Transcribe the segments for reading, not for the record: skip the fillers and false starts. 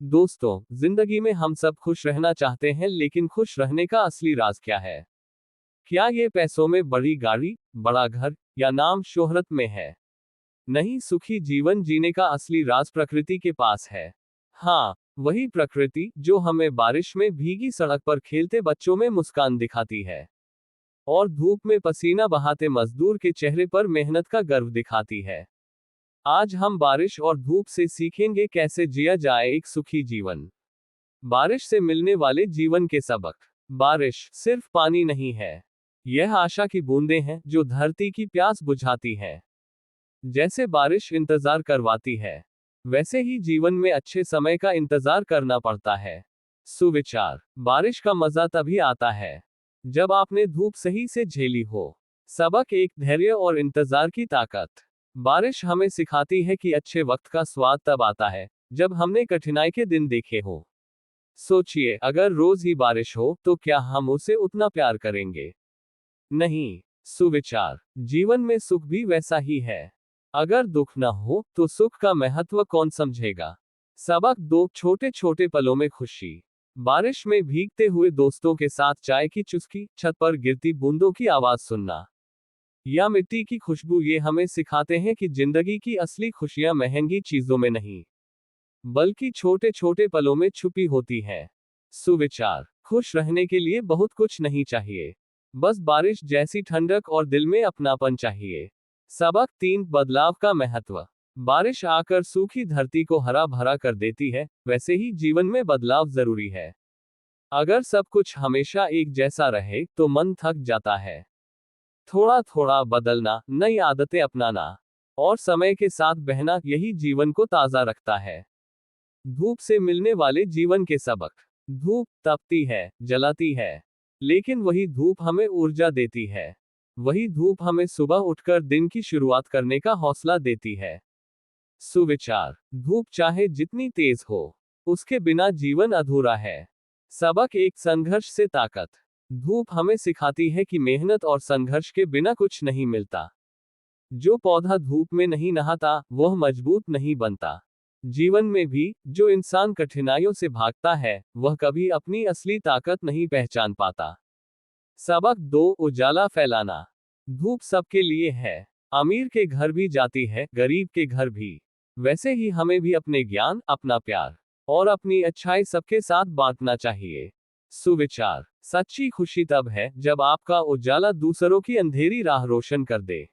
दोस्तों, जिंदगी में हम सब खुश रहना चाहते हैं, लेकिन खुश रहने का असली राज क्या है? क्या ये पैसों में, बड़ी गाड़ी, बड़ा घर या नाम शोहरत में है? नहीं, सुखी जीवन जीने का असली राज प्रकृति के पास है। हाँ, वही प्रकृति जो हमें बारिश में भीगी सड़क पर खेलते बच्चों में मुस्कान दिखाती है और धूप में पसीना बहाते मजदूर के चेहरे पर मेहनत का गर्व दिखाती है। आज हम बारिश और धूप से सीखेंगे कैसे जिया जाए एक सुखी जीवन। बारिश से मिलने वाले जीवन के सबक। बारिश सिर्फ पानी नहीं है, यह आशा की बूंदें हैं जो धरती की प्यास बुझाती हैं। जैसे बारिश इंतजार करवाती है, वैसे ही जीवन में अच्छे समय का इंतजार करना पड़ता है। सुविचार। बारिश का मजा तभी आता है जब आपने धूप सही से झेली हो। सबक एक, धैर्य और इंतजार की ताकत। बारिश हमें सिखाती है कि अच्छे वक्त का स्वाद तब आता है जब हमने कठिनाई के दिन देखे हो। सोचिए, अगर रोज ही बारिश हो तो क्या हम उसे उतना प्यार करेंगे? नहीं। सुविचार। जीवन में सुख भी वैसा ही है। अगर दुख न हो तो सुख का महत्व कौन समझेगा? सबक दो, छोटे छोटे पलों में खुशी। बारिश में भीगते हुए दोस्तों के साथ चाय की चुस्की, छत पर गिरती बूंदों की आवाज सुनना या मिट्टी की खुशबू, ये हमें सिखाते हैं कि जिंदगी की असली खुशियां महंगी चीजों में नहीं, बल्कि छोटे छोटे पलों में छुपी होती है। सुविचार। खुश रहने के लिए बहुत कुछ नहीं चाहिए, बस बारिश जैसी ठंडक और दिल में अपनापन चाहिए। सबक तीन, बदलाव का महत्व। बारिश आकर सूखी धरती को हरा भरा कर देती है, वैसे ही जीवन में बदलाव जरूरी है। अगर सब कुछ हमेशा एक जैसा रहे तो मन थक जाता है। थोड़ा थोड़ा बदलना, नई आदतें अपनाना और समय के साथ बहना, यही जीवन को ताजा रखता है। धूप से मिलने वाले जीवन के सबक। धूप तपती है, जलाती है, लेकिन वही धूप हमें ऊर्जा देती है। वही धूप हमें सुबह उठकर दिन की शुरुआत करने का हौसला देती है। सुविचार। धूप चाहे जितनी तेज हो, उसके बिना जीवन अधूरा है। सबक एक, संघर्ष से ताकत। धूप हमें सिखाती है कि मेहनत और संघर्ष के बिना कुछ नहीं मिलता। जो पौधा धूप में नहीं नहाता, वह मजबूत नहीं बनता। जीवन में भी जो इंसान कठिनाइयों से भागता है, वह कभी अपनी असली ताकत नहीं पहचान पाता। सबक दो, उजाला फैलाना। धूप सबके लिए है, अमीर के घर भी जाती है, गरीब के घर भी। वैसे ही हमें भी अपने ज्ञान, अपना प्यार और अपनी अच्छाई सबके साथ बांटना चाहिए। सुविचार। सच्ची खुशी तब है जब आपका उजाला दूसरों की अंधेरी राह रोशन कर दे।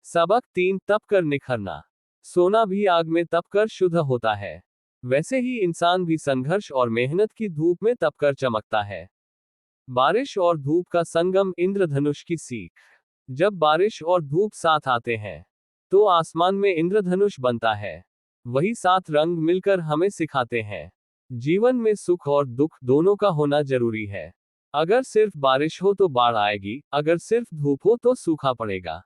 सबक तीन, तप कर निखरना। सोना भी आग में तप कर शुद्ध होता है, वैसे ही इंसान भी संघर्ष और मेहनत की धूप में तप कर चमकता है। बारिश और धूप का संगम, इंद्रधनुष की सीख। जब बारिश और धूप साथ आते हैं तो आसमान में इंद्रधनुष बनता है। वही सात रंग मिलकर हमें सिखाते हैं, जीवन में सुख और दुख दोनों का होना जरूरी है। अगर सिर्फ बारिश हो तो बाढ़ आएगी, अगर सिर्फ धूप हो तो सूखा पड़ेगा।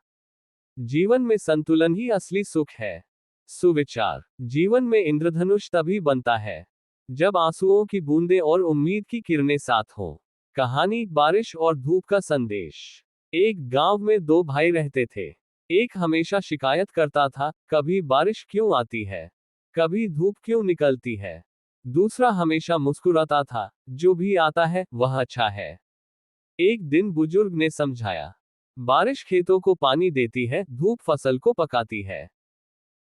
जीवन में संतुलन ही असली सुख है। सुविचार। जीवन में इंद्रधनुष तभी बनता है जब आंसुओं की बूंदें और उम्मीद की किरणें साथ हों। कहानी, बारिश और धूप का संदेश। एक गांव में दो भाई रहते थे। एक हमेशा शिकायत करता था, कभी बारिश क्यों आती है, कभी धूप क्यों निकलती है। दूसरा हमेशा मुस्कुराता था, जो भी आता है वह अच्छा है। एक दिन बुजुर्ग ने समझाया, बारिश खेतों को पानी देती है, धूप फसल को पकाती है।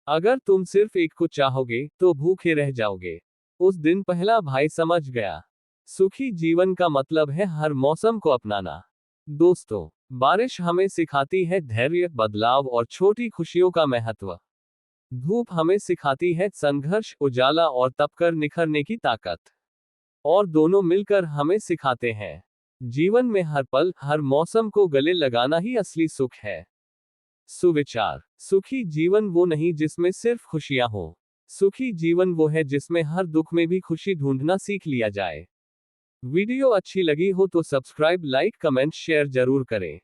अगर तुम सिर्फ एक को चाहोगे तो भूखे रह जाओगे। उस दिन पहला भाई समझ गया, सुखी जीवन का मतलब है हर मौसम को अपनाना। दोस्तों, बारिश हमें सिखाती है धैर्य, बदलाव और छोटी खुशियों का महत्व। धूप हमें सिखाती है संघर्ष, उजाला और तप कर निखरने की ताकत। और दोनों मिलकर हमें सिखाते हैं, जीवन में हर पल, हर मौसम को गले लगाना ही असली सुख है। सुविचार। सुखी जीवन वो नहीं जिसमें सिर्फ खुशियां हो, सुखी जीवन वो है जिसमें हर दुख में भी खुशी ढूंढना सीख लिया जाए। वीडियो अच्छी लगी हो तो सब्सक्राइब, लाइक, कमेंट, शेयर जरूर करें।